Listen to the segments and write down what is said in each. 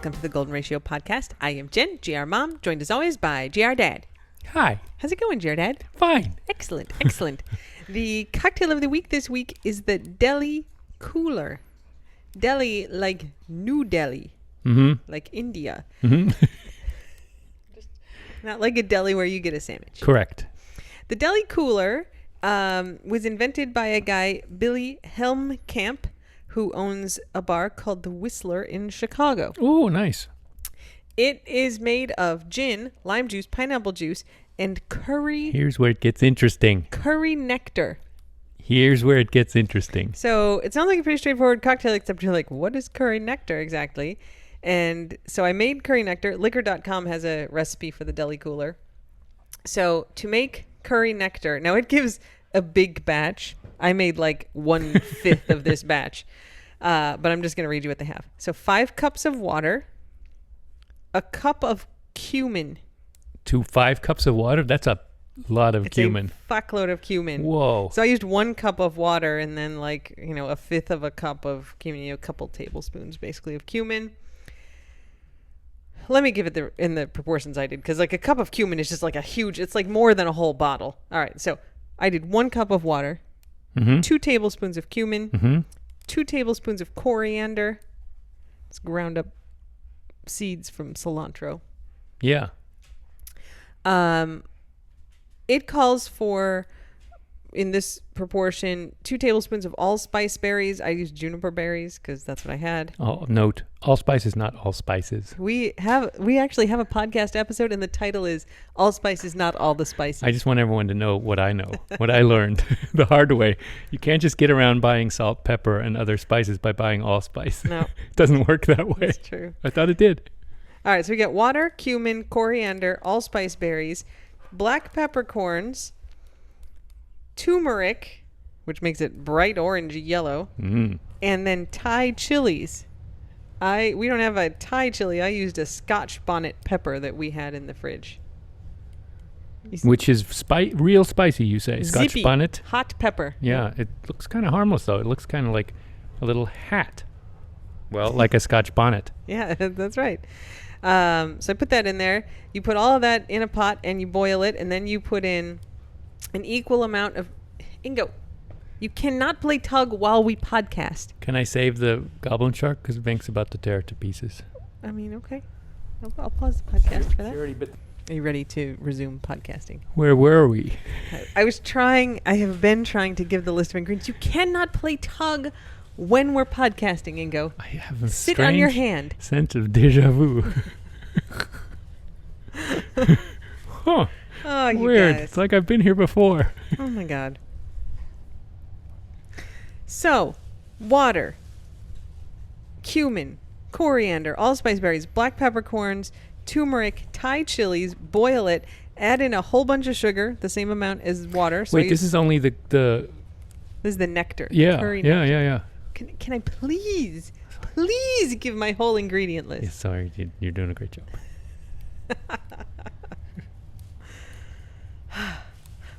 Welcome to the Golden Ratio Podcast. I am Jen, GR Mom, joined as always by GR Dad. Hi. How's it going, GR Dad? Fine. Excellent, excellent. The cocktail of the week this week is the Delhi Cooler. Delhi like New Delhi, like India. Not like a deli where you get a sandwich. Correct. The Delhi Cooler was invented by a guy, Billy Helmkamp, who owns a bar called The Whistler in Chicago. Oh, nice. It is made of gin, lime juice, pineapple juice, and Here's where it gets interesting. curry nectar. Here's where it gets interesting. So it sounds like a pretty straightforward cocktail, except you're like, what is curry nectar exactly? And so I made curry nectar. Liquor.com has a recipe for the Delhi Cooler. So to make curry nectar, now it gives a big batch. I made like 1/5 of this batch, but I'm just going to read you what they have. So 5 cups of water, a cup of cumin. To 5 cups of water? That's a lot of It's cumin. a fuckload of cumin. Whoa. So I used 1 cup of water and then like, 1/5 of a cup of cumin, a couple tablespoons basically of cumin. Let me give it in the proportions I did, because like a cup of cumin is just like it's like more than a whole bottle. All right, so I did 1 cup of water, 2 tablespoons of cumin, 2 tablespoons of coriander. It's ground up seeds from cilantro. Yeah. It calls for, in this proportion, 2 tablespoons of allspice berries. I used juniper berries because that's what I had. Oh, note, allspice is not all spices. We actually have a podcast episode, and the title is "Allspice is Not All the Spices." I just want everyone to know what I know, what I learned the hard way. You can't just get around buying salt, pepper, and other spices by buying allspice. No. It doesn't work that way. That's true. I thought it did. All right, so we got water, cumin, coriander, allspice berries, black peppercorns, turmeric, which makes it bright orange yellow, and then Thai chilies. We don't have a Thai chili. I used a Scotch bonnet pepper that we had in the fridge. Which is real spicy, you say. Scotch Zippy, bonnet. hot pepper. Yeah, it looks kind of harmless, though. It looks kind of like a little hat. Well, like a Scotch bonnet. Yeah, that's right. So I put that in there. You put all of that in a pot and you boil it, and then you put in an equal amount of... Ingo, you cannot play tug while we podcast. Can I save the goblin shark? Because Vink's about to tear it to pieces. I mean, okay. I'll pause the podcast for that. Are you ready to resume podcasting? Where were we? I have been trying to give the list of ingredients. You cannot play tug when we're podcasting, Ingo. I have a Sit on your strange hand. sense of deja vu. Huh. Oh, you Weird. guys. It's like I've been here before. Oh, my God. So, water, cumin, coriander, allspice berries, black peppercorns, turmeric, Thai chilies, boil it, add in a whole bunch of sugar, the same amount as water. So Wait, this is only the this is the nectar. yeah, curry yeah, nectar. yeah. Can I please give my whole ingredient list? Yeah, sorry, you're doing a great job.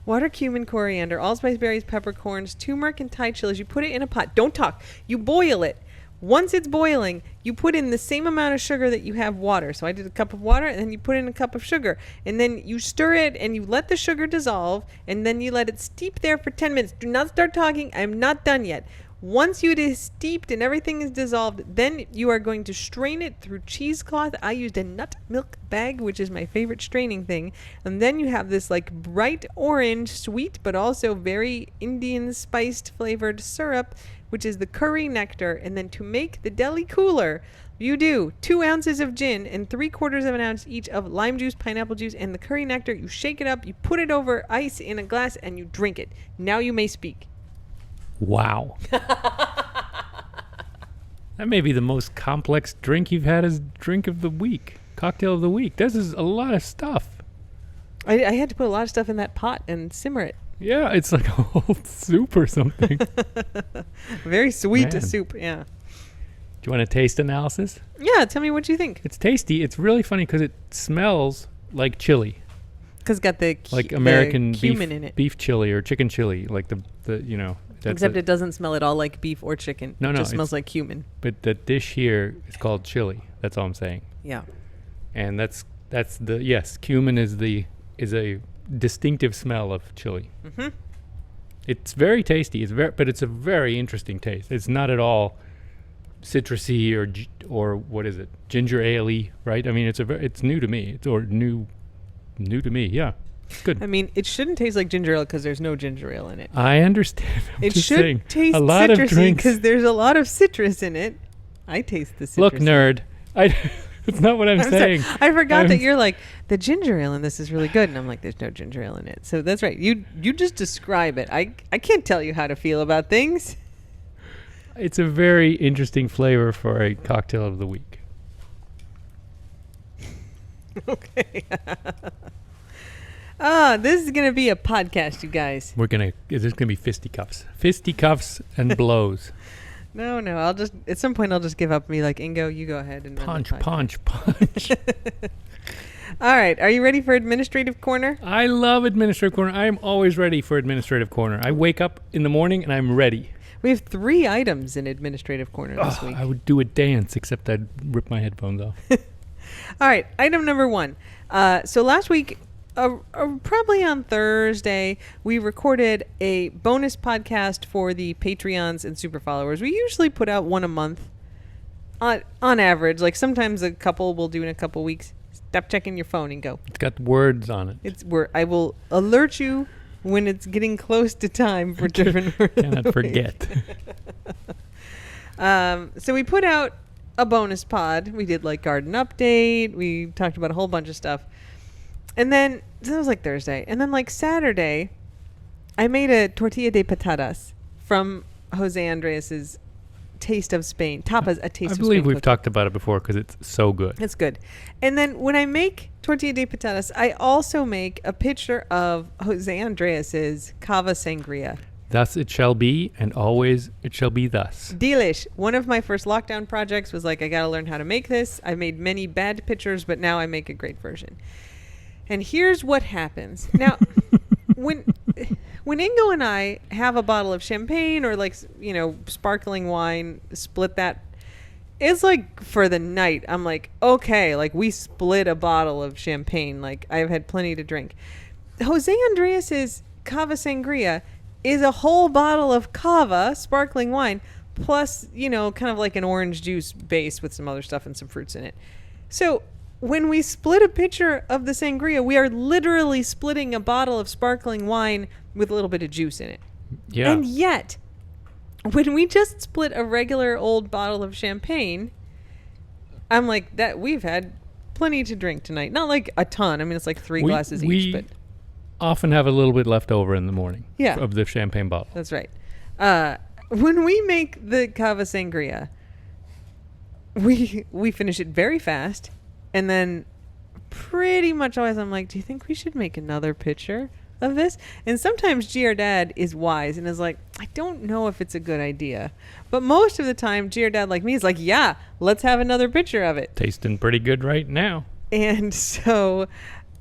Water, cumin, coriander, allspice berries, peppercorns, turmeric, and Thai chilies. You put it in a pot. Don't talk. You boil it. Once it's boiling, you put in the same amount of sugar that you have water. So I did a cup of water, and then you put in a cup of sugar. And then you stir it, and you let the sugar dissolve, and then you let it steep there for 10 minutes. Do not start talking. I'm not done yet. Once it is steeped and everything is dissolved, then you are going to strain it through cheesecloth. I used a nut milk bag, which is my favorite straining thing. And then you have this like bright orange, sweet, but also very Indian spiced flavored syrup, which is the curry nectar. And then to make the Delhi Cooler, you do 2 ounces of gin and 3/4 of an ounce each of lime juice, pineapple juice, and the curry nectar. You shake it up, you put it over ice in a glass, and you drink it. Now you may speak. Wow. That may be the most complex drink you've had as drink of the week, cocktail of the week. This is a lot of stuff. I had to put a lot of stuff in that pot and simmer it. Yeah, it's like a whole soup or something. Very sweet Man. soup, yeah. Do you want a taste analysis? Yeah, tell me what you think. It's tasty. It's really funny because it smells like chili. Because it's got the Like American cumin in it. beef chili or chicken chili. Like the Except it doesn't smell at all like beef or chicken. No, it no, just smells like cumin. But the dish here is called chili. That's all I'm saying. Yeah. And that's the yes. Cumin is a distinctive smell of chili. Mm-hmm. It's very tasty. But it's a very interesting taste. It's not at all citrusy or what is it? Ginger ale-y, right? I mean, it's new to me. It's new to me. Yeah, it's good. I mean, it shouldn't taste like ginger ale because there's no ginger ale in it. I understand. It should taste a lot of citrusy drinks. because there's a lot of citrus in it. I taste the citrus. Look, nerd. It's not what I'm saying. Sorry. I forgot that you're like, the ginger ale in this is really good. And I'm like, there's no ginger ale in it. So that's right. You just describe it. I can't tell you how to feel about things. It's a very interesting flavor for a cocktail of the week. Okay. This is going to be a podcast, you guys. There's gonna be fisticuffs and blows. No. At some point I'll just give up and be like, Ingo, you go ahead and run the Punch. All right. Are you ready for Administrative Corner? I love Administrative Corner. I am always ready for Administrative Corner. I wake up in the morning and I'm ready. We have 3 items in Administrative Corner this week. I would do a dance, except I'd rip my headphones off. All right. Item number 1. So last week, probably on Thursday, we recorded a bonus podcast for the Patreons and super followers. We usually put out one a month on average. Like sometimes a couple we'll do in a couple weeks. Stop checking your phone and go. It's got words on it. I will alert you when it's getting close to time for different. Cannot forget. So we put out a bonus pod. We did like garden update. We talked about a whole bunch of stuff. And then, so that was like Thursday. And then like Saturday, I made a tortilla de patatas from Jose Andres's Taste of Spain. Tapas, a Taste of Spain. I believe we've cookie. talked about it before because it's so good. It's good. And then when I make tortilla de patatas, I also make a picture of Jose Andres's Cava Sangria. Thus it shall be, and always it shall be thus. Delish. One of my first lockdown projects was like, I got to learn how to make this. I made many bad pictures, but now I make a great version. And here's what happens. Now, when Ingo and I have a bottle of champagne or like, sparkling wine, split that. It's like for the night, I'm like, okay, like we split a bottle of champagne. Like I've had plenty to drink. Jose Andres's Cava Sangria is a whole bottle of cava, sparkling wine, plus, kind of like an orange juice base with some other stuff and some fruits in it. So when we split a pitcher of the sangria, we are literally splitting a bottle of sparkling wine with a little bit of juice in it. Yeah. And yet, when we just split a regular old bottle of champagne, I'm like, that we've had plenty to drink tonight. Not like a ton. I mean, it's like 3 glasses each. But often have a little bit left over in the morning. Yeah. Of the champagne bottle. That's right. When we make the cava sangria, we finish it very fast. And then pretty much always I'm like, do you think we should make another pitcher of this? And sometimes GR Dad is wise and is like, I don't know if it's a good idea. But most of the time, GR Dad like me is like, yeah, let's have another pitcher of it. Tasting pretty good right now. And so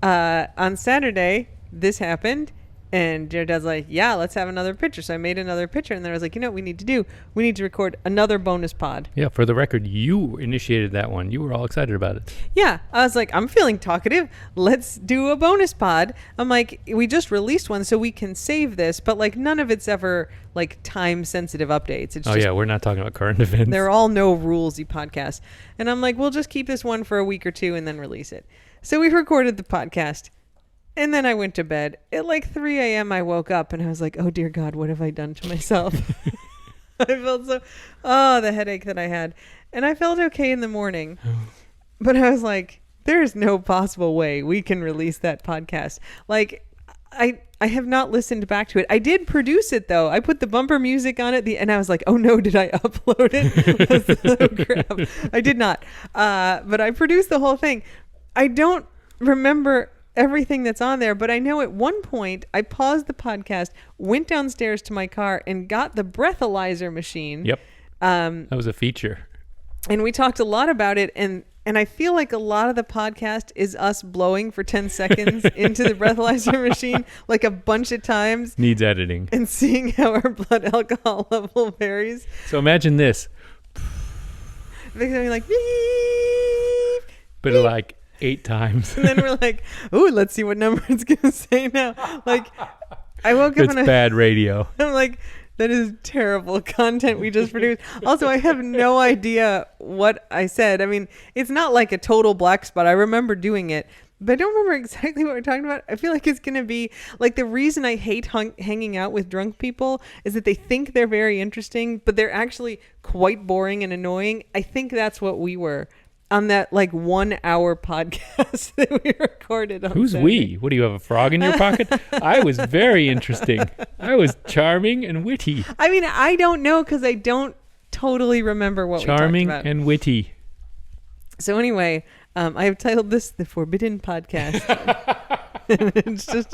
on Saturday, this happened. And GR Dad's like, yeah, let's have another pitcher. So I made another pitcher. And then I was like, you know what we need to do? We need to record another bonus pod. Yeah, for the record, you initiated that one. You were all excited about it. Yeah. I was like, I'm feeling talkative. Let's do a bonus pod. I'm like, we just released one so we can save this. But like none of it's ever like time sensitive updates. It's just, we're not talking about current events. They're all no rulesy podcasts. And I'm like, we'll just keep this one for a week or two and then release it. So we recorded the podcast. And then I went to bed. At like 3 a.m. I woke up and I was like, oh dear God, what have I done to myself? I felt the headache that I had. And I felt okay in the morning. But I was like, there is no possible way we can release that podcast. Like, I have not listened back to it. I did produce it though. I put the bumper music on it and I was like, oh no, did I upload it? Oh crap. I did not. But I produced the whole thing. I don't remember everything that's on there, but I know at one point I paused the podcast, went downstairs to my car and got the breathalyzer machine. Yep. That was a feature. And we talked a lot about it, and And I feel like a lot of the podcast is us blowing for 10 seconds into the breathalyzer machine, like a bunch of times, Needs editing. and seeing how our blood alcohol level varies. So imagine this, Because I'm like, beep, but beep. like 8 times. And then we're like, ooh, let's see what number it's going to say now. Like, I woke up It's and bad radio. I'm like, that is terrible content we just produced. Also, I have no idea what I said. I mean, it's not like a total black spot. I remember doing it, but I don't remember exactly what we're talking about. I feel like it's going to be like the reason I hate hanging out with drunk people is that they think they're very interesting, but they're actually quite boring and annoying. I think that's what we were on that like 1 hour podcast that we recorded on Who's Saturday. we? What do you have, a frog in your pocket? I was very interesting. I was charming and witty. I mean, I don't know because I don't totally remember what Charming we talked about. and witty. So anyway, I have titled this The Forbidden Podcast. It's just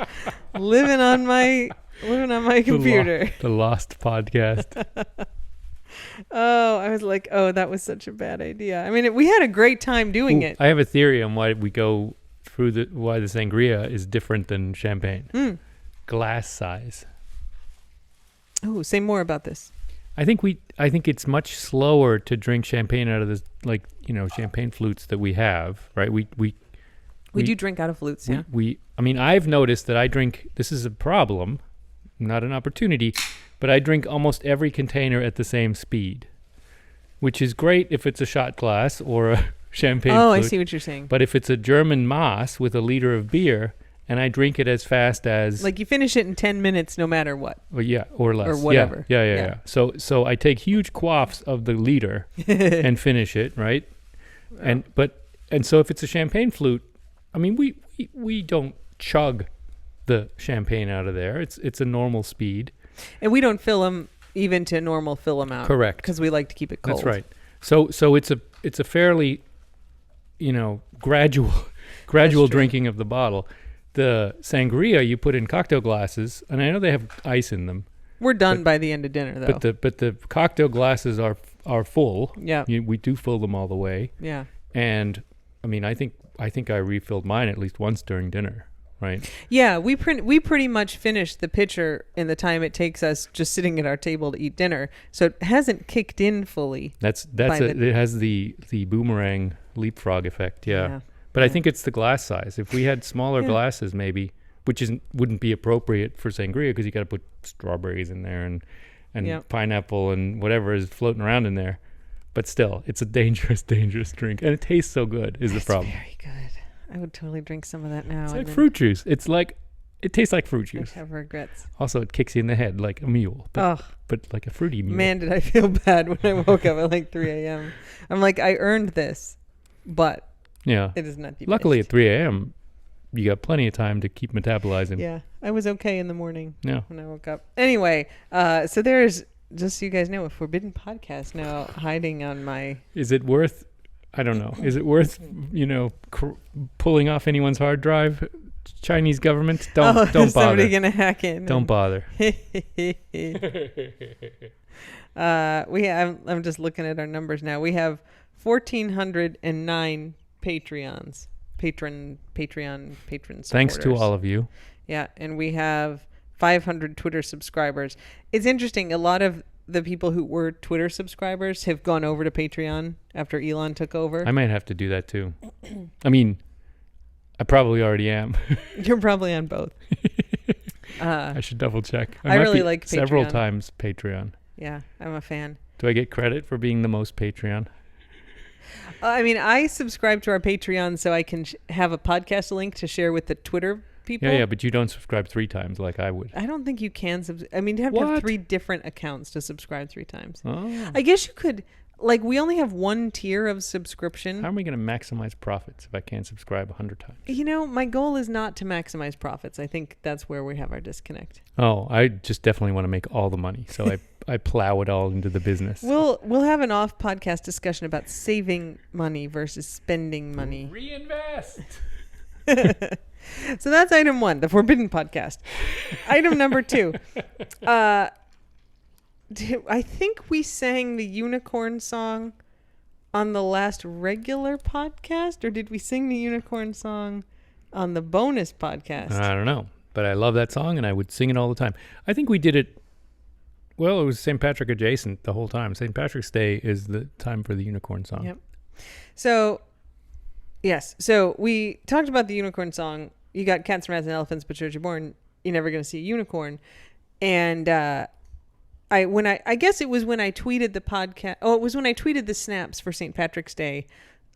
living on my computer. The Lost Podcast. Oh, I was like, oh, that was such a bad idea. I mean, we had a great time doing Ooh, it. I have a theory on why we go through why the sangria is different than champagne. Glass size. Oh, say more about this. I think it's much slower to drink champagne out of this, like, champagne flutes that we have, right? We do drink out of flutes, yeah. I mean, I've noticed that I drink, this is a problem, not an opportunity, but I drink almost every container at the same speed, which is great if it's a shot glass or a champagne Oh, flute. I see what you're saying. But if it's a German Mass with a liter of beer, and I drink it as fast as... Like you finish it in 10 minutes no matter what. or less. Or whatever. Yeah. So I take huge quaffs of the liter and finish it, right? And so if it's a champagne flute, I mean, we don't chug the champagne out of there. It's a normal speed. And we don't fill them even to normal fill amount. Correct. Because we like to keep it cold. That's right. So it's a fairly, gradual true. drinking of the bottle. The sangria you put in cocktail glasses, and I know they have ice in them. We're done by the end of dinner, though. But the cocktail glasses are full. Yeah. We do fill them all the way. Yeah. And I mean, I think I refilled mine at least once during dinner, right? Yeah, we pretty much finished the pitcher in the time it takes us just sitting at our table to eat dinner. So it hasn't kicked in fully. It has the boomerang leapfrog effect, yeah. But I think it's the glass size. If we had smaller glasses, maybe, which wouldn't be appropriate for sangria because you got to put strawberries in there and pineapple and whatever is floating around in there. But still, it's a dangerous, dangerous drink, and it tastes so good. Is the problem? Very good. I would totally drink some of that now. It's like fruit juice. It tastes like fruit juice. I have regrets. Also, it kicks you in the head like a mule, but like a fruity mule. Man, did I feel bad when I woke up at like 3 a.m. I'm like, I earned this, but yeah, it is not the Luckily, best. at 3 a.m., you got plenty of time to keep metabolizing. Yeah, I was okay in the morning Yeah. when I woke up. Anyway, so there's, just so you guys know, a forbidden podcast now hiding on my... Is it worth, I don't know, is it worth, pulling off anyone's hard drive? Chinese government? Don't is somebody bother. going to hack in? Don't bother. I'm just looking at our numbers now. We have 1,409 Patreon supporters. Thanks to all of you. Yeah, and we have 500 Twitter subscribers. It's interesting. A lot of the people who were Twitter subscribers have gone over to Patreon after Elon took over. I might have to do that too. I mean, I probably already am. You're probably on both. I should double check. I might really be like several Patreon. times Patreon. Yeah, I'm a fan. Do I get credit for being the most Patreon? I mean, I subscribe to our Patreon so I can have a podcast link to share with the Twitter people. Yeah, but you don't subscribe 3 times like I would. I don't think you can. I mean, you have to have What? 3 different accounts to subscribe 3 times. Oh. I guess you could. Like, we only have 1 tier of subscription. How am I going to maximize profits if I can't subscribe 100 times? My goal is not to maximize profits. I think that's where we have our disconnect. Oh, I just definitely want to make all the money. So I plow it all into the business. We'll have an off podcast discussion about saving money versus spending money. Reinvest. So that's item 1, the forbidden podcast. Item number 2. I think we sang the unicorn song on the last regular podcast, or did we sing the unicorn song on the bonus podcast? I don't know, but I love that song and I would sing it all the time. I think we did it. Well, it was St. Patrick adjacent the whole time. St. Patrick's Day is the time for the unicorn song. Yep. So, yes. So we talked about the unicorn song. You got cats, rats, and elephants, but church you're born, you're never going to see a unicorn. And I guess it was when I tweeted the podcast. Oh, it was when I tweeted the snaps for St. Patrick's Day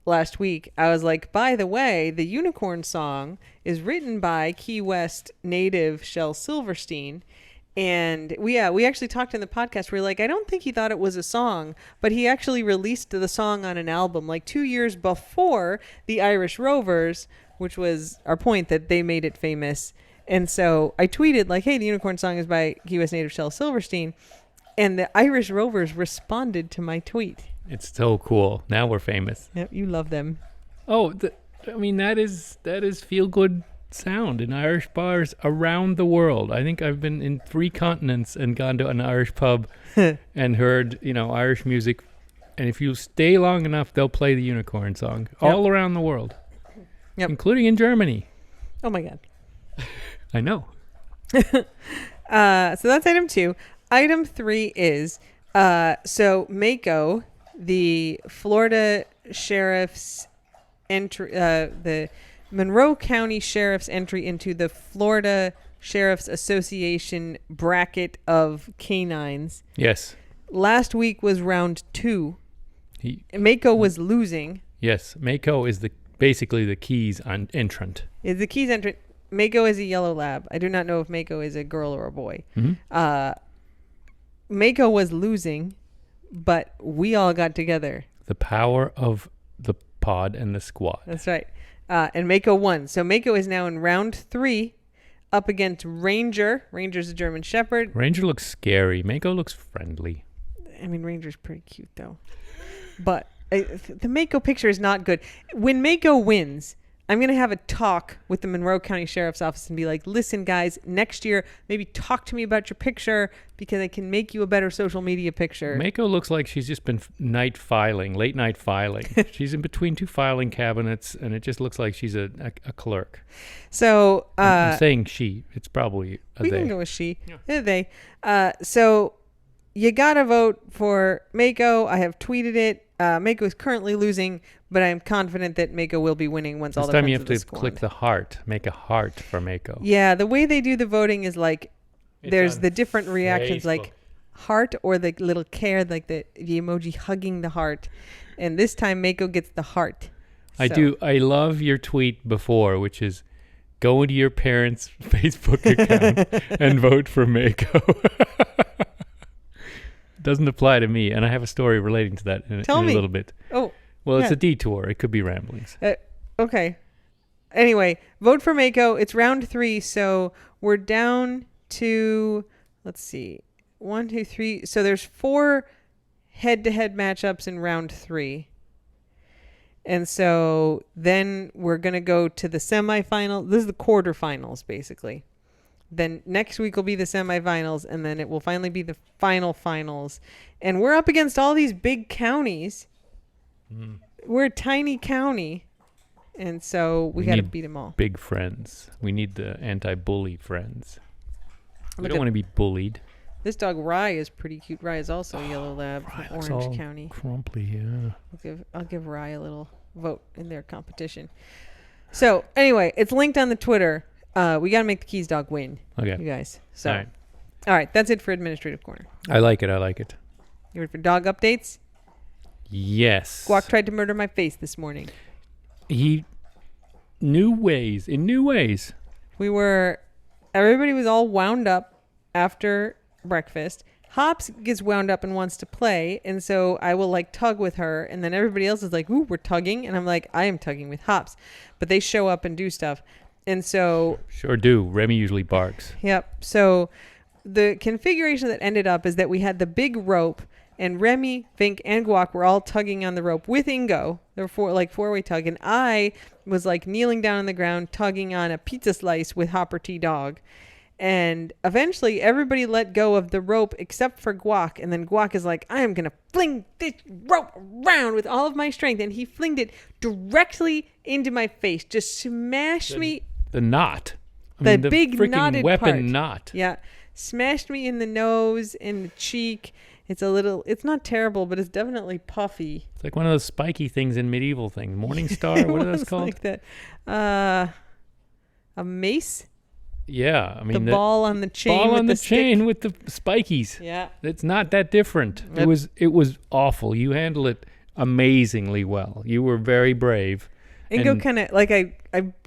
last week. I was like, by the way, the unicorn song is written by Key West native Shel Silverstein. And we actually talked in the podcast. We're like, I don't think he thought it was a song, but he actually released the song on an album like 2 years before the Irish Rovers, which was our point that they made it famous. And so I tweeted like, hey, the unicorn song is by Key West native Shel Silverstein. And the Irish Rovers responded to my tweet. It's so cool. Now we're famous. Yep, you love them. Oh, I mean, that is feel good sound in Irish bars around the world. I think I've been in 3 continents and gone to an Irish pub and heard, Irish music. And if you stay long enough, they'll play the unicorn song all around the world, including in Germany. Oh my God. I know. So that's item 2. Item 3 is, so Mako, the Florida Sheriff's entry, the Monroe County Sheriff's entry into the Florida Sheriff's Association bracket of canines. Yes. Last week was round 2. Mako was losing. Yes. Mako is basically the Keys entrant. Is the Keys entrant. Mako is a yellow lab. I do not know if Mako is a girl or a boy. Mm-hmm. Mako was losing, but we all got together. The power of the pod and the squad. That's right. And Mako won. So Mako is now in round 3 up against Ranger. Ranger's a German Shepherd. Ranger looks scary. Mako looks friendly. I mean, Ranger's pretty cute, though. But the Mako picture is not good. When Mako wins, I'm going to have a talk with the Monroe County Sheriff's Office and be like, listen, guys, next year, maybe talk to me about your picture because I can make you a better social media picture. Mako looks like she's just been late night filing. She's in between 2 filing cabinets, and it just looks like she's a clerk. So I'm saying she. It's probably a we they. can go with she. Yeah. They. So you got to vote for Mako. I have tweeted it. Mako is currently losing, but I'm confident that Mako will be winning once all the This time you friends have of to the click squad. the heart. Make a heart for Mako. Yeah, the way they do the voting is like It's there's on the different reactions, Facebook. like heart or the little care, like the emoji hugging the heart. And this time Mako gets the heart. I So, do. I love your tweet before, which is go into your parents' Facebook account and vote for Mako. Doesn't apply to me, and I have a story relating to that in a little bit. Oh, Well, it's yeah. a detour. It could be ramblings. Okay. Anyway, vote for Mako. It's round 3, so we're down to, let's see, 1, 2, 3. So there's 4 head-to-head matchups in round 3. And so then we're going to go to the semifinal. This is the quarterfinals, basically. Then next week will be the semifinals, and then it will finally be the finals. And we're up against all these big counties. We're a tiny county. And so we got to need beat them all. Big friends. We need the anti-bully friends. We Look don't at- want to be bullied. This dog Rye is pretty cute. Rye is also a yellow lab Rye from looks Orange all County. Crumply, yeah. I'll give Rye a little vote in their competition. So anyway, it's linked on the Twitter. We got to make the Keys dog win, Okay. you guys. So, All all right, that's it for Administrative Corner. I like it. You ready for dog updates? Yes. Squawk tried to murder my face this morning. In new ways. Everybody was all wound up after breakfast. Hops gets wound up and wants to play, and so I will like tug with her, and then everybody else is like, ooh, we're tugging, and I'm like, I am tugging with Hops. But they show up and do stuff. And so, Sure do. Remy usually barks. yep. So the configuration that ended up is that we had the big rope, and Remy, Vink, and Guac were all tugging on the rope with Ingo. There were four-way tug, and I was like kneeling down on the ground tugging on a pizza slice with Hopper T Dog. And eventually everybody let go of the rope except for Guac. And then Guac is like, I am going to fling this rope around with all of my strength. And he flinged it directly into my face. Just smashed me. The knot. The big freaking knotted weapon part. knot. Yeah. Smashed me in the nose, in the cheek. It's not terrible, but it's definitely puffy. It's like one of those spiky things in medieval things. Morning Star, what are those called? Like that. A mace? Yeah, I mean the ball on the chain. Ball with on the stick. chain with the spikies. Yeah. It's not that different. Yep. It was awful. You handled it amazingly well. You were very brave. Ingo kind of like I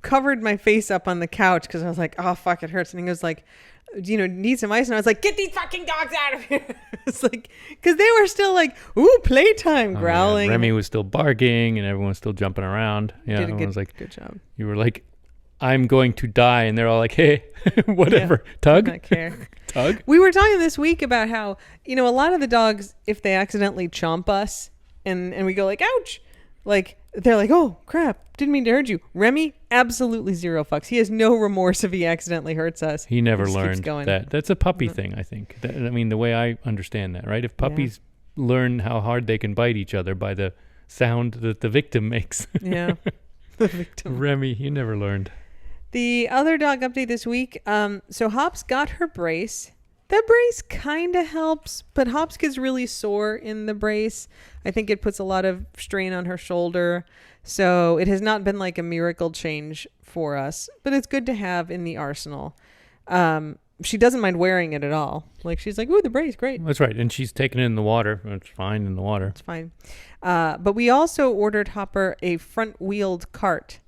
covered my face up on the couch because I was like, oh fuck, it hurts. And Ingo's like, need some ice? And I was like, get these fucking dogs out of here. It's like, because they were still like, ooh, playtime, growling. Remy was still barking and everyone was still jumping around. Yeah, did a everyone was like, good job. You were like, I'm going to die, and they're all like, hey, whatever. Yeah, Tug? I don't care. Tug? We were talking this week about how, a lot of the dogs, if they accidentally chomp us and we go like, ouch, like, they're like, oh, crap, didn't mean to hurt you. Remy, absolutely zero fucks. He has no remorse if he accidentally hurts us. He never learned that. That's a puppy thing, I think. The way I understand that, right? If puppies learn how hard they can bite each other by the sound that the victim makes. Yeah, the victim. Remy, he never learned. The other dog update this week, so Hops got her brace. The brace kind of helps, but Hops gets really sore in the brace. I think it puts a lot of strain on her shoulder. So it has not been like a miracle change for us, but it's good to have in the arsenal. She doesn't mind wearing it at all. Like she's like, ooh, the brace, great. That's right. And she's taking it in the water. It's fine in the water. It's fine. But we also ordered Hopper a front-wheeled cart.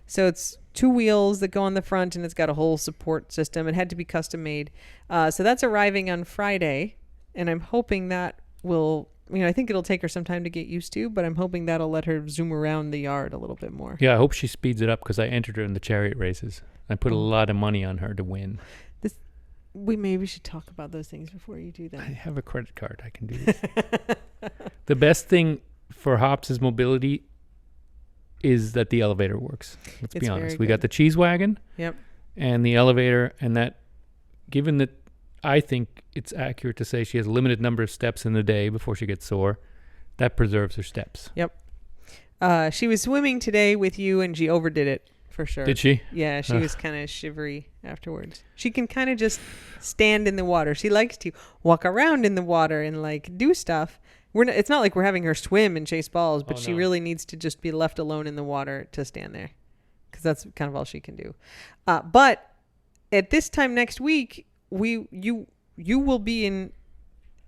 So it's 2 wheels that go on the front, and it's got a whole support system. It had to be custom made. So that's arriving on Friday, and I'm hoping that will, I think it'll take her some time to get used to, but I'm hoping that'll let her zoom around the yard a little bit more. Yeah, I hope she speeds it up because I entered her in the chariot races. I put a lot of money on her to win. We maybe should talk about those things before you do that. I have a credit card. I can do this. The best thing for Hops' mobility is that the elevator works. Let's be honest. We got the cheese wagon. Yep. And the elevator, and that, given that I think it's accurate to say she has a limited number of steps in the day before she gets sore, that preserves her steps. Yep. She was swimming today with you, and she overdid it for sure. Did she? Yeah, she was kind of shivery afterwards. She can kind of just stand in the water. She likes to walk around in the water and like do stuff. It's not like we're having her swim and chase balls, but she really needs to just be left alone in the water to stand there because that's kind of all she can do. But at this time next week, you will be in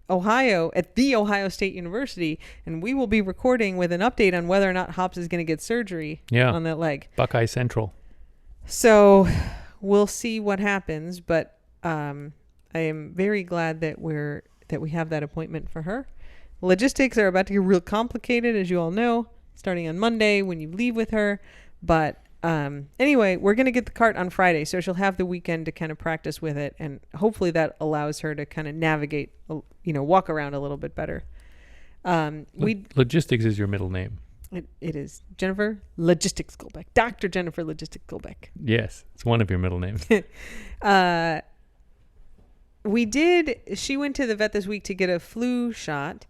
Ohio at the Ohio State University, and we will be recording with an update on whether or not Hops is going to get surgery on that leg. Buckeye Central. So we'll see what happens, but I am very glad that we have that appointment for her. Logistics are about to get real complicated, as you all know, starting on Monday when you leave with her. But anyway, we're going to get the cart on Friday, so she'll have the weekend to kind of practice with it, and hopefully that allows her to kind of navigate, walk around a little bit better. Logistics is your middle name. It is Jennifer Logistics Goldbeck. Dr. Jennifer Logistics Goldbeck. Yes, it's one of your middle names. She went to the vet this week to get a flu shot,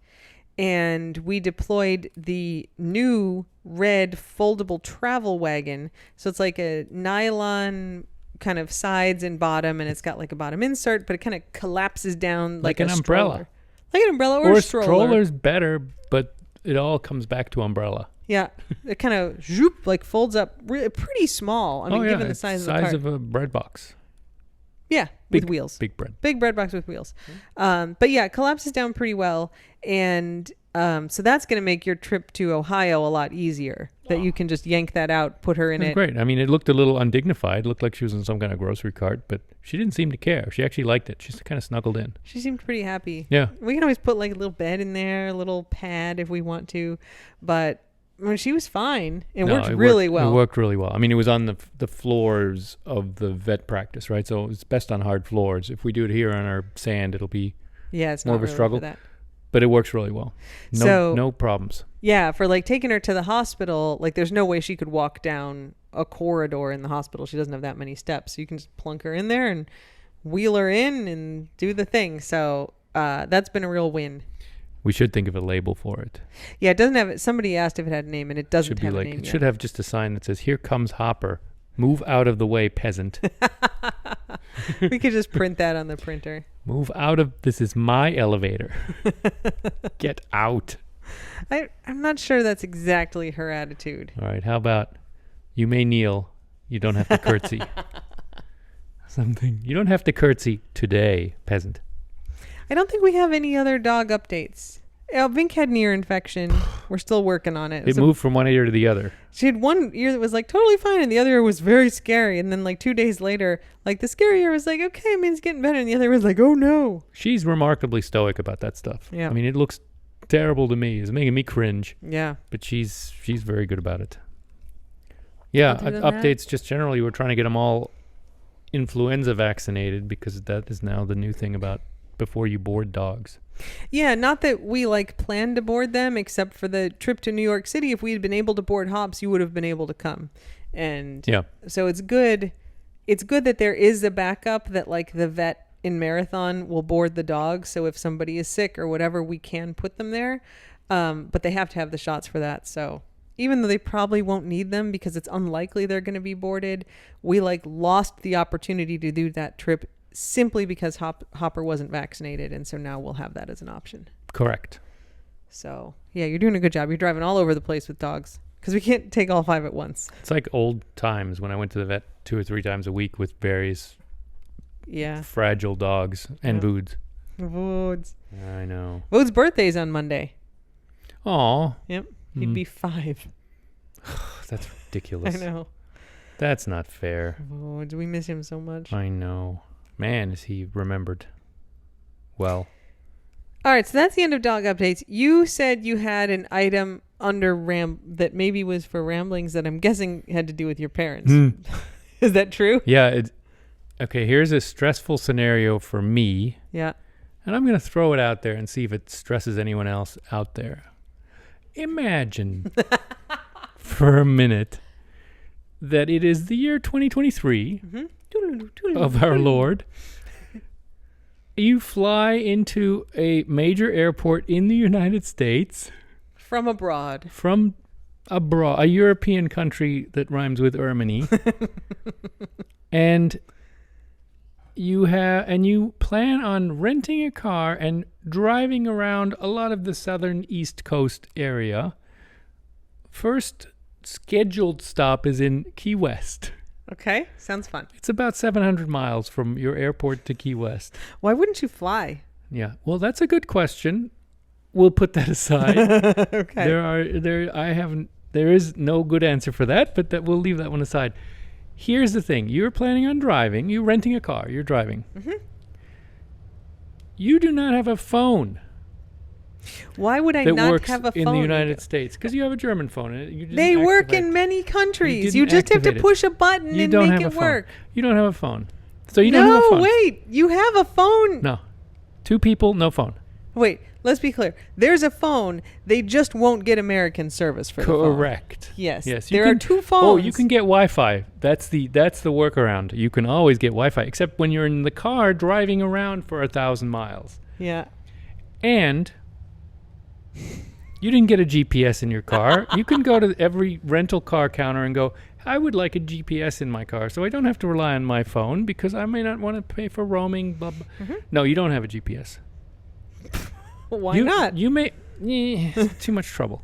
and we deployed the new red foldable travel wagon. So it's like a nylon kind of sides and bottom, and it's got like a bottom insert, but it kind of collapses down like an umbrella. Like an umbrella or a stroller. Stroller's better, but it all comes back to umbrella. Yeah. It kind of like folds up pretty small. I mean, given the size of the cart. Size of a bread box. Yeah, with wheels. Big bread. Big bread box with wheels. But yeah, it collapses down pretty well. And so that's going to make your trip to Ohio a lot easier. That you can just yank that out, put her in it. Great. I mean, it looked a little undignified. It looked like she was in some kind of grocery cart, but she didn't seem to care. She actually liked it. She just kind of snuggled in. She seemed pretty happy. Yeah. We can always put like a little bed in there, a little pad if we want to. But she was fine. It worked really well. It worked really well. I mean, it was on the floors of the vet practice, right? So it's best on hard floors. If we do it here on our sand, it'll be it's more not of a really struggle. for that. But it works really well. No problems. Yeah, for like taking her to the hospital, like there's no way she could walk down a corridor in the hospital. She doesn't have that many steps. So you can just plunk her in there and wheel her in and do the thing. So that's been a real win. We should think of a label for it. Yeah, it doesn't have it. Somebody asked if it had a name, and it doesn't Should be have like a name it yet. should have just a sign that says, "Here comes Hopper. Move out of the way, peasant. We could just print that on the printer. Move out of. This is my elevator. Get out." I'm not sure that's exactly her attitude. All right. How about you may kneel. You don't have to curtsy. Something. You don't have to curtsy today, peasant. I don't think we have any other dog updates. Vink had an ear infection. We're still working on it. It moved from one ear to the other. She had one ear that was like totally fine, and the other ear was very scary. And then like 2 days later, like the scary ear was like, okay, I mean, it's getting better. And the other was like, oh no. She's remarkably stoic about that stuff. Yeah. I mean, it looks terrible to me. It's making me cringe. Yeah. But she's very good about it. Yeah, Other than that- updates just generally, we're trying to get them all influenza vaccinated because that is now the new thing about before you board dogs. Yeah, not that we like planned to board them, except for the trip to New York City. If we had been able to board Hops, you would have been able to come. And Yeah. so it's good. It's good that there is a backup that like the vet in Marathon will board the dog. So if somebody is sick or whatever, we can put them there. But they have to have the shots for that. So even though they probably won't need them because it's unlikely they're going to be boarded, we like lost the opportunity to do that trip simply because Hopper wasn't vaccinated. And so now we'll have that as an option. Correct. So yeah, you're doing a good job. You're driving all over the place with dogs because we can't take all 5 at once. It's like old times when I went to the vet 2 or 3 times a week with various Yeah. fragile dogs and Yeah. Voods. Vodes. I know. Vode's birthday's on Monday. Aw, Yep. He'd be 5. that's ridiculous. I know. That's not fair. Vodes, we miss him so much. I know. Man, is he remembered well. All right, so that's the end of dog updates. You said you had an item under that maybe was for ramblings that I'm guessing had to do with your parents. Is that true? Yeah. Okay, here's a stressful scenario for me, Yeah. and I'm going to throw it out there and see if it stresses anyone else out there. Imagine for a minute that it is the year 2023 of our Lord. You fly into a major airport in the United States From abroad. from abroad, a European country that rhymes with Erminy, and you plan on renting a car and driving around a lot of the southern East Coast area. First scheduled stop is in Key West. Okay. Sounds fun. It's about 700 miles from your airport to Key West. Why wouldn't you fly? Yeah. Well, that's a good question. We'll put that aside. Okay. There is no good answer for that, but we'll leave that one aside. Here's the thing. You're planning on driving. You're renting a car. You're driving. Mm-hmm. You do not have a phone Why would I that not works have a phone? in the United States because you have a German phone. And you didn't They work activate in it. many countries. You You didn't just have to activate it. push a button You and don't make have it a phone. work. You don't have a phone. So you don't have a No, phone. wait. You have a phone. No. 2 people, no phone. Wait, let's be clear. There's a phone. They just won't get American service for the phone. Correct. Yes. Yes. There are 2 phones. Oh, you can get Wi-Fi. That's the workaround. You can always get Wi-Fi, except when you're in the car driving around for 1,000 miles. Yeah. And you didn't get a GPS in your car. You can go to every rental car counter and go, I would like a GPS in my car, so I don't have to rely on my phone because I may not want to pay for roaming. Blah, blah. Mm-hmm. No, you don't have a GPS. Why not? You may. It's too much trouble.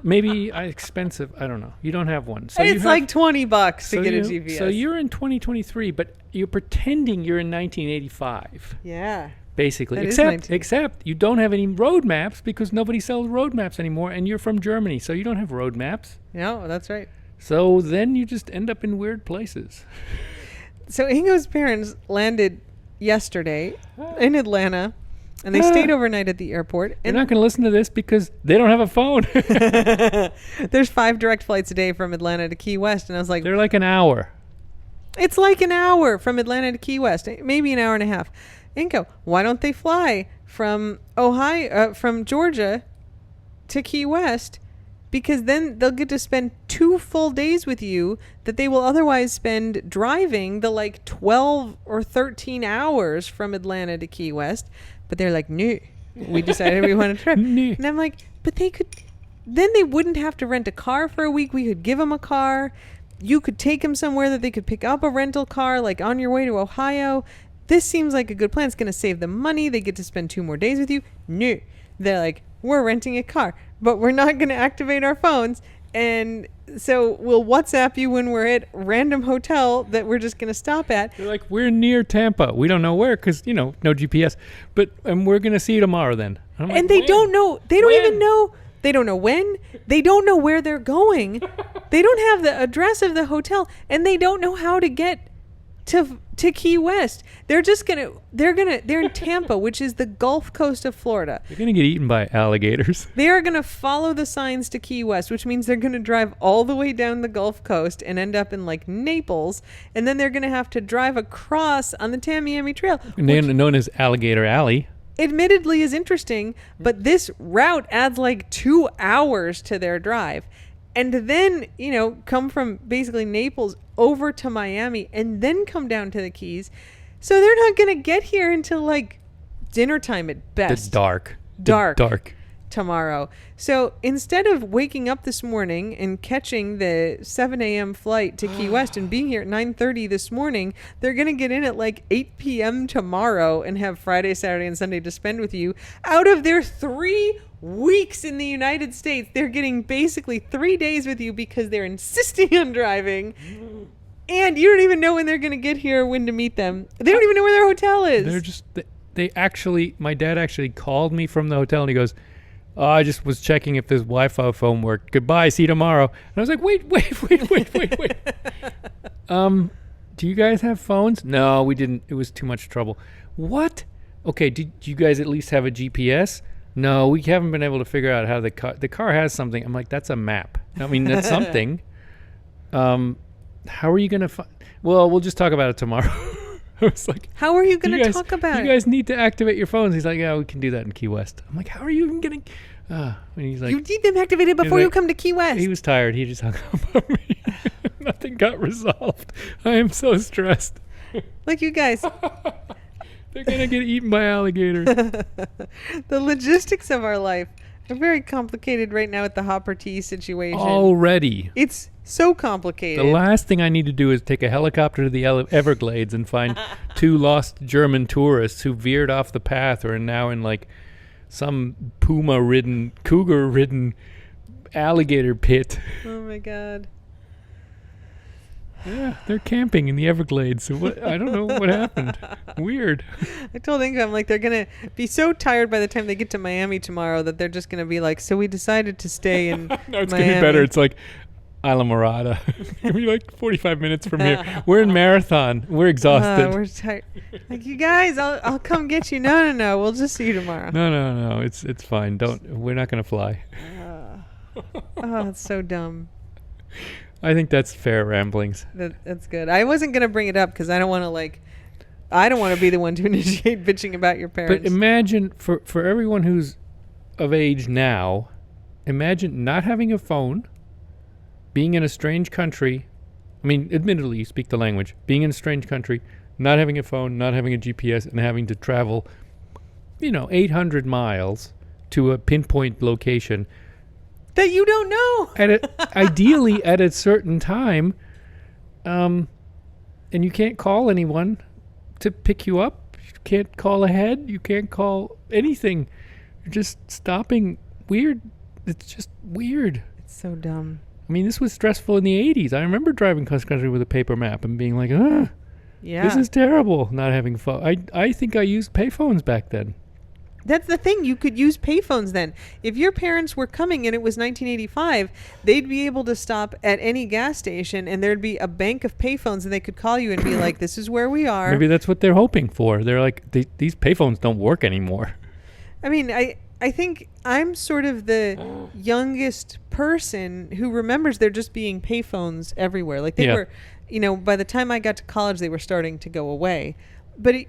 Maybe expensive. I don't know. You don't have one. So It's like $20 to get a GPS. So you're in 2023, but you're pretending you're in 1985. Yeah. Basically, That is except you don't have any road maps because nobody sells road maps anymore, and you're from Germany, so you don't have road maps. No, that's right. So then you just end up in weird places. So Ingo's parents landed yesterday in Atlanta, and they stayed overnight at the airport. They're And not going to listen to this because they don't have a phone. there's 5 direct flights a day from Atlanta to Key West, and I was like, They're like an hour. it's like an hour from Atlanta to Key West, maybe an hour and a half. Ingo, why don't they fly from from Georgia to Key West? because then they'll get to spend 2 full days with you that they will otherwise spend driving the like 12 or 13 hours from Atlanta to Key West. But they're like, no, we decided we want to trip. No. And I'm like, but they could, then they wouldn't have to rent a car for a week. We could give them a car. You could take them somewhere that they could pick up a rental car, like on your way to Ohio. This seems like a good plan. It's going to save them money. They get to spend 2 more days with you. No. They're like, we're renting a car, but we're not going to activate our phones. And so we'll WhatsApp you when we're at random hotel that we're just going to stop at. They're like, we're near Tampa. We don't know where because, no GPS. But we're going to see you tomorrow then. I'm like, And they when? don't know. They don't When? even know. They don't know when. They don't know where they're going. They don't have the address of the hotel. And they don't know how to get to Key West. They're in Tampa, which is the Gulf Coast of Florida. They're going to get eaten by alligators. They are going to follow the signs to Key West, which means they're going to drive all the way down the Gulf Coast and end up in like Naples. And then they're going to have to drive across on the Tamiami Trail, which Known as Alligator Alley. admittedly is interesting, but this route adds like 2 hours to their drive. And then, come from basically Naples over to Miami and then come down to the Keys. So they're not going to get here until like dinner time at best. The dark. Dark. Tomorrow. So instead of waking up this morning and catching the 7 a.m. flight to Key West and being here at 9:30 this morning, they're going to get in at like 8 p.m. tomorrow and have Friday, Saturday, and Sunday to spend with you. Out of their 3 weeks in the United States, they're getting basically 3 days with you because they're insisting on driving. And you don't even know when they're going to get here or when to meet them. They don't even know where their hotel is. They're just, my dad actually called me from the hotel and he goes, oh, I just was checking if this Wi-Fi phone worked. Goodbye, see you tomorrow. And I was like, wait. Do you guys have phones? No, we didn't. It was too much trouble. What? Okay, do you guys at least have a GPS? No, we haven't been able to figure out how the car has something. I'm like, that's a map. I mean, that's something. How are you going to find? Well, we'll just talk about it tomorrow. I was like, how are you going to talk about it? You guys need to activate your phones. He's like, yeah, we can do that in Key West. I'm like, how are you even getting? And he's like, you need them activated before you come to Key West. He was tired. He just hung up on me. Nothing got resolved. I am so stressed. Look, you guys. They're going to get eaten by alligators. The logistics of our life are very complicated right now with the Hopper Tea situation. Already. It's so complicated. The last thing I need to do is take a helicopter to the Everglades and find 2 lost German tourists who veered off the path or are now in like some puma-ridden, cougar-ridden alligator pit. Oh my God. Yeah, they're camping in the Everglades. So I don't know what happened. Weird. I told Inga, I'm like, they're going to be so tired by the time they get to Miami tomorrow that they're just going to be like, so we decided to stay in No, it's Miami. going to be better. It's like Isla Morada. It's going to be like 45 minutes from here. We're in Marathon. We're exhausted. We're tired. Like, you guys, I'll come get you. No. We'll just see you tomorrow. No. It's fine. We're not going to fly. Oh, it's so dumb. I think that's fair ramblings. That's good. I wasn't going to bring it up because I don't want to be the one to initiate bitching about your parents. But imagine, for everyone who's of age now, imagine not having a phone, being in a strange country. I mean, admittedly, you speak the language. Being in a strange country, not having a phone, not having a GPS, and having to travel, 800 miles to a pinpoint location. That you don't know. Ideally at a certain time, and you can't call anyone to pick you up. You can't call ahead. You can't call anything. You're just stopping. Weird. It's just weird. It's so dumb. I mean, this was stressful in the 80s. I remember driving cross country with a paper map and being like, yeah, this is terrible not having phone. I think I used payphones back then. That's the thing. You could use payphones then. If your parents were coming and it was 1985, they'd be able to stop at any gas station and there'd be a bank of payphones and they could call you and be like, this is where we are. Maybe that's what they're hoping for. They're like, these payphones don't work anymore. I mean, I think I'm sort of the youngest person who remembers there just being payphones everywhere. Like they were, by the time I got to college, they were starting to go away. But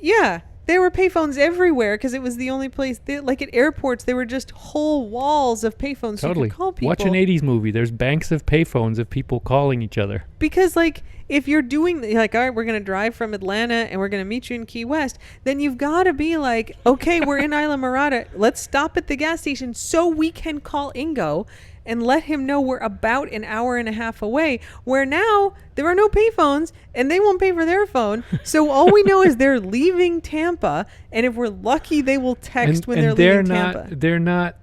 yeah, There were payphones everywhere because it was the only place. Like at airports, there were just whole walls of payphones. So you Totally. could call people. Watch an 80s movie. There's banks of payphones of people calling each other. Because, like, if you're doing, like, all right, we're going to drive from Atlanta and we're going to meet you in Key West, then you've got to be like, okay, we're in Isla Mirada. Let's stop at the gas station so we can call Ingo and let him know we're about an hour and a half away. Where now there are no payphones and they won't pay for their phone. So all we know is they're leaving Tampa. And if we're lucky, they will text when they're leaving Tampa. They're not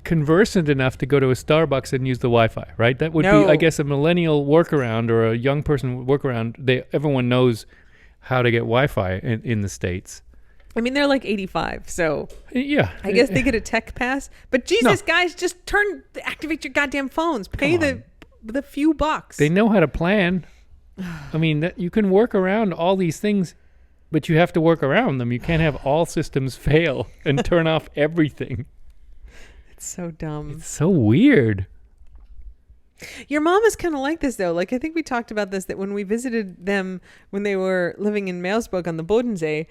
conversant enough to go to a Starbucks and use the Wi-Fi, right? That would No. be, I guess, a millennial workaround or a young person workaround. Everyone knows how to get Wi-Fi in the States. I mean, they're like 85, so Yeah. I guess they get a tech pass. But Jesus, guys, just activate your goddamn phones. Pay the few bucks. They know how to plan. I mean, you can work around all these things, but you have to work around them. You can't have all systems fail and turn off everything. It's so dumb. It's so weird. Your mom is kind of like this, though. Like, I think we talked about this, that when we visited them when they were living in Maelsburg on the Bodensee,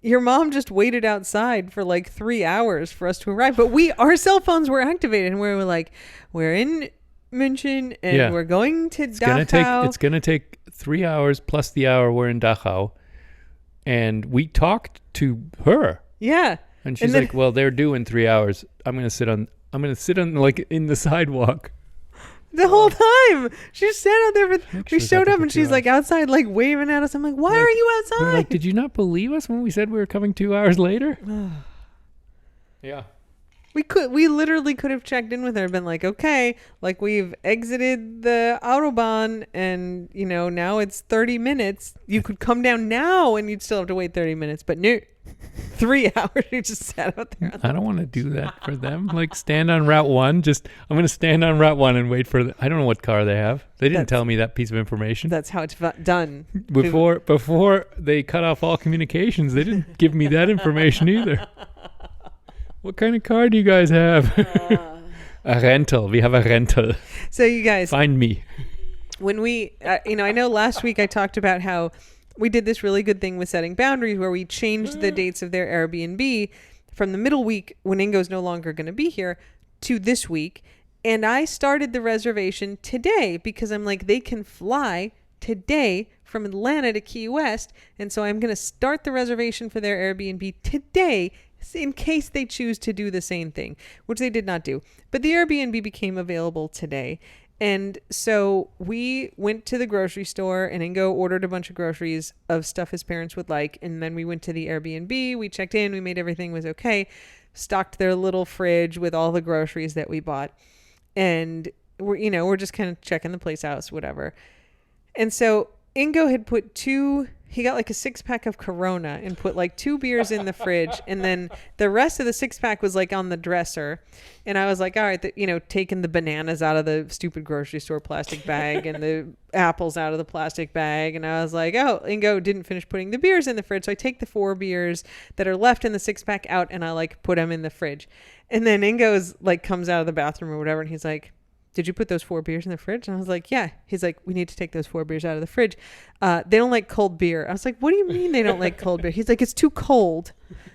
your mom just waited outside for like 3 hours for us to arrive. But our cell phones were activated and we were like, we're in München and we're going to Dachau. It's going to take 3 hours plus the hour we're in Dachau. And we talked to her. Yeah. And she's like, well, they're due in 3 hours. I'm going to sit on like in the sidewalk. The whole time. She sat out there. We showed up and she's 2 like outside, like waving at us. I'm like, why are you We're outside? like, did you not believe us when we said we were coming 2 hours later? Yeah. We literally could have checked in with her and been like, okay, like we've exited the Autobahn and, you know, now it's 30 minutes. You could come down now and you'd still have to wait 30 minutes. But no, 3 hours. You just sat out there. I don't want to do that for them. Like stand on Route 1. I'm going to stand on Route 1 and wait for I don't know what car they have. They didn't tell me that piece of information. That's how it's done. Before they cut off all communications, they didn't give me that information either. What kind of car do you guys have? A rental. We have a rental. So you guys, find me. When we, I know last week I talked about how we did this really good thing with setting boundaries where we changed the dates of their Airbnb from the middle week when Ingo's no longer going to be here to this week. And I started the reservation today because I'm like, they can fly today from Atlanta to Key West. And so I'm going to start the reservation for their Airbnb today in case they choose to do the same thing, which they did not do. But the Airbnb became available today. And so we went to the grocery store and Ingo ordered a bunch of groceries of stuff his parents would like. And then we went to the Airbnb, we checked in, we made everything was okay, stocked their little fridge with all the groceries that we bought. And we're just kind of checking the place out, whatever. And so Ingo had put he got like a 6-pack of Corona and put like 2 beers in the fridge. And then the rest of the 6-pack was like on the dresser. And I was like, all right, taking the bananas out of the stupid grocery store plastic bag and the apples out of the plastic bag. And I was like, oh, Ingo didn't finish putting the beers in the fridge. So I take the 4 beers that are left in the 6-pack out and I like put them in the fridge. And then Ingo's like comes out of the bathroom or whatever. And he's like, did you put those 4 beers in the fridge? And I was like, yeah. He's like, we need to take those 4 beers out of the fridge. They don't like cold beer. I was like, what do you mean they don't like cold beer? He's like, it's too cold.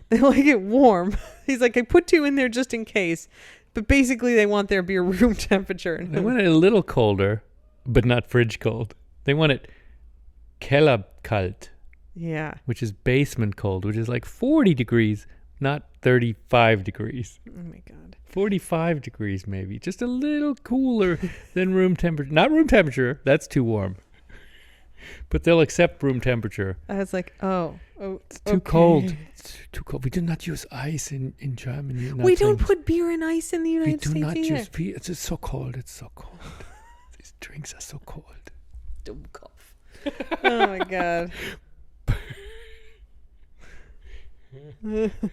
They like it warm. He's like, I put 2 in there just in case. But basically they want their beer room temperature. They want it a little colder, but not fridge cold. They want it Kellerkalt. Yeah. Which is basement cold, which is like 40 degrees, not 35 degrees. Oh my God. 45 degrees maybe, just a little cooler than room temperature. Not room temperature, that's too warm. But they'll accept room temperature. I was like, it's too cold. It's too cold. We do not use ice in Germany. We don't put beer and ice in the United States either. We do not use beer. It's so cold. It's so cold. These drinks are so cold. Dumb cough. Oh my God.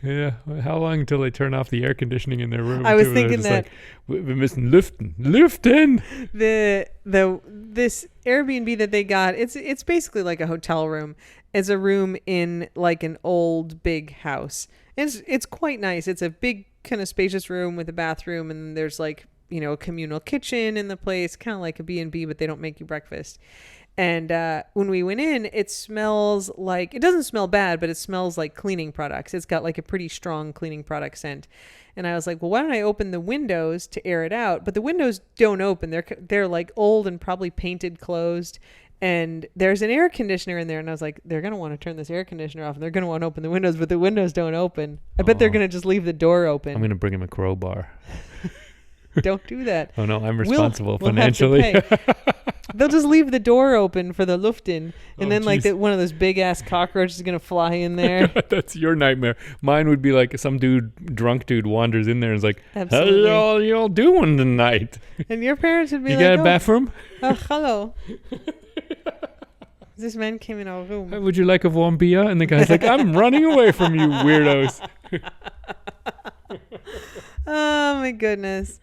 Yeah, how long until they turn off the air conditioning in their room? I was thinking that like, we müssen lüften. This Airbnb that they got, it's basically like a hotel room. It's a room in like an old big house. It's quite nice. It's a big kind of spacious room with a bathroom, and there's like a communal kitchen in the place, kind of like a B&B, but they don't make you breakfast. And when we went in, it smells like, it doesn't smell bad, but it smells like cleaning products. It's got like a pretty strong cleaning product scent. And I was like, well, why don't I open the windows to air it out? But the windows don't open. They're like old and probably painted closed. And there's an air conditioner in there. And I was like, they're going to want to turn this air conditioner off. And they're going to want to open the windows, but the windows don't open. I bet they're going to just leave the door open. I'm going to bring him a crowbar. Don't do that. Oh, no, I'm responsible We'll financially. have to pay. They'll just leave the door open for the luften. And Oh, then like geez. one of those big ass cockroaches is going to fly in there. That's your nightmare. Mine would be like some drunk dude wanders in there and is like, Absolutely. how y'all doing tonight? And your parents would be You like, got a bathroom? hello. This man came in our room. Would you like a warm beer? And the guy's like, I'm running away from you weirdos. Oh my goodness.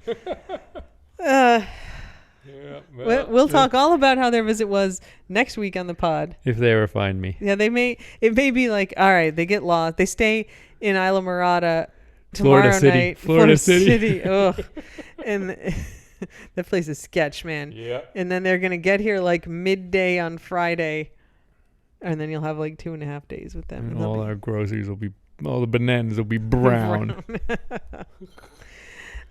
Yeah, We'll talk all about how their visit was next week on the pod. if they ever find me. Yeah, it may be like, all right, they get lost. They stay in Isla Morada tomorrow Florida City. night. Florida City. Ugh. And that place is sketch, man. Yeah. And then they're going to get here like midday on Friday. And then you'll have like 2.5 days with them. And They'll all be our groceries will be, all the bananas will be brown.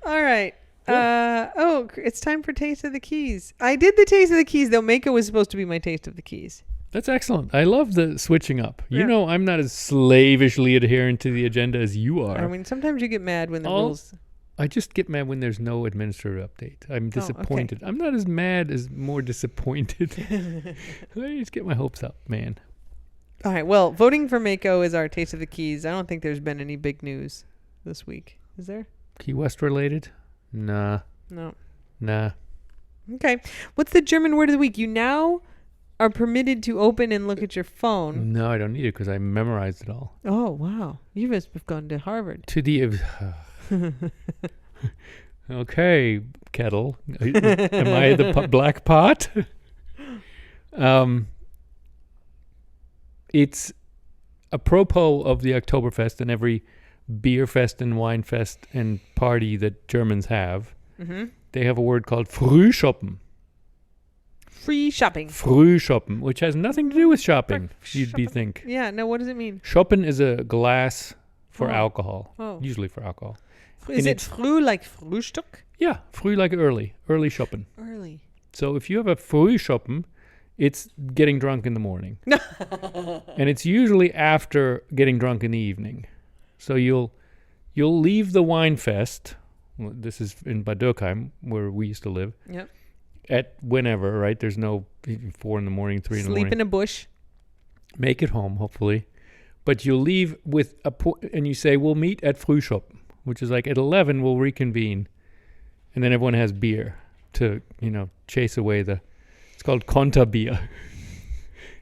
All right. It's time for Taste of the Keys. I did the Taste of the Keys, though. Mako was supposed to be my Taste of the Keys. That's excellent. I love the switching up. You Yeah. know, I'm not as slavishly adherent to the agenda as you are. I mean, sometimes you get mad when the rules. I just get mad when there's no administrative update. I'm okay. disappointed. I'm not as mad as more disappointed. I just get my hopes up, man. All right. Well, voting for Mako is our Taste of the Keys. I don't think there's been any big news this week. Is there? Key West related? Nah. No. Nah. Okay. What's the German word of the week? You now are permitted to open and look at your phone. No, I don't need it because I memorized it all. Oh, wow. You must have gone to Harvard. To the... Okay, kettle. Am I the black pot? It's apropos of the Oktoberfest and every beer fest and wine fest and party that Germans have. Mm-hmm. They have a word called Frühshoppen. Free shopping. Frühshoppen, which has nothing to do with shopping, you'd be Shopping. think. Yeah. No, what does it mean? Shoppen is a glass for Oh. alcohol, Oh. usually for alcohol. Is And it früh like Frühstück? Yeah, früh like early shoppen. Early. So if you have a Frühshoppen, it's getting drunk in the morning. And it's usually after getting drunk in the evening. So you'll leave the wine fest. Well, this is in Bad Dürkheim, where we used to live. Yep. At whenever, right? There's no 4 in the morning, 3 in the Sleep morning. in a bush. Make it home, hopefully. But you'll leave with and you say, we'll meet at Frühshoppen, which is like at 11, we'll reconvene. And then everyone has beer to, chase away it's called Konterbier.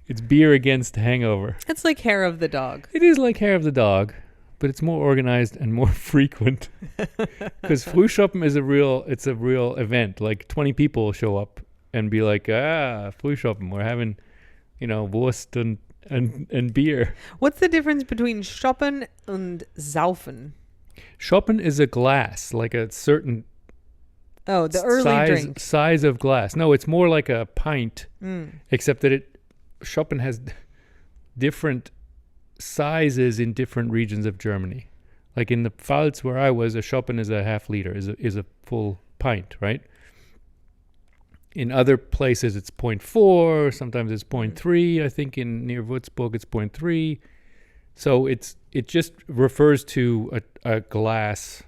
It's beer against hangover. It's like hair of the dog. It is like hair of the dog, but it's more organized and more frequent. Because Frühshoppen is a real event. Like 20 people will show up and be like, Frühshoppen, we're having, Wurst and beer. What's the difference between shoppen and saufen? Shoppen is a glass, like a certain Oh, the early drink. size of glass. No, it's more like a pint, except that Shoppen has different sizes in different regions of Germany. Like in the Pfalz where I was, a Shoppen is a half liter, is a full pint, right? In other places, it's 0.4. Sometimes it's 0.3. I think near Würzburg, it's 0.3. So it just refers to a glass.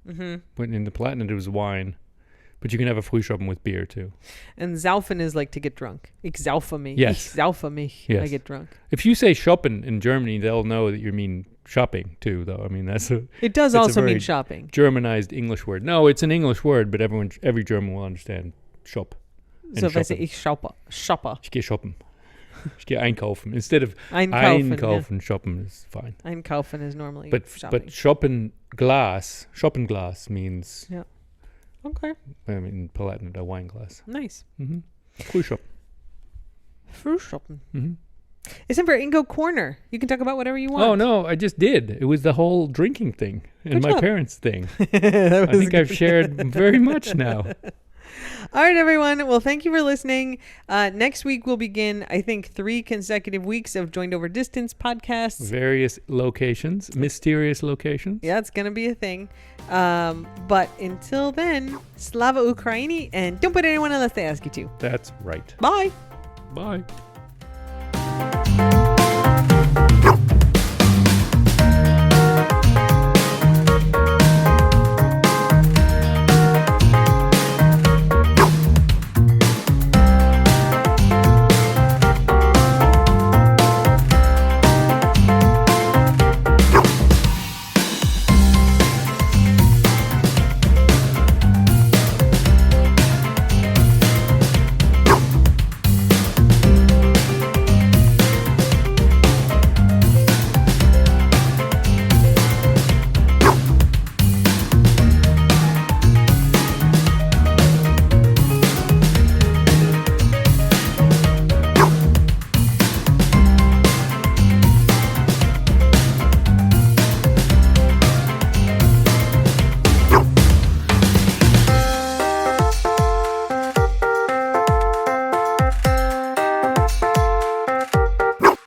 Mm-hmm. When in the Palatinate, it was wine. But you can have a Frühschoppen with beer, too. And saufen is like to get drunk. Ich saufe mich. Yes. Ich saufe mich. Yes. I get drunk. If you say shoppen in Germany, they'll know that you mean shopping, too, though. I mean, that's a It does It's a also very mean shopping. Germanized English word. No, it's an English word, but every German will understand shop. and So if I say shoppen. ich shopper. Ich gehe shoppen. Ich gehe einkaufen. Instead of Einkaufen. einkaufen, shoppen is fine. Yeah. Einkaufen is normally But shopping. Schoppenglas means, Okay. I mean, in Palatinate, a wine glass. Nice. Mm-hmm. Frühschoppen. Frühschoppen. Mm-hmm. It's for Ingo Corner. You can talk about whatever you want. Oh, no, I just did. It was the whole drinking thing and Good my job. parents' thing. That I was think I've good. shared very much now. All right, everyone. Well, thank you for listening. Next week, we'll begin, I think, 3 consecutive weeks of Joined Over Distance podcasts. Various locations, mysterious locations. Yeah, it's going to be a thing. But until then, Slava Ukraini, and don't put anyone unless they ask you to. That's right. Bye. Bye.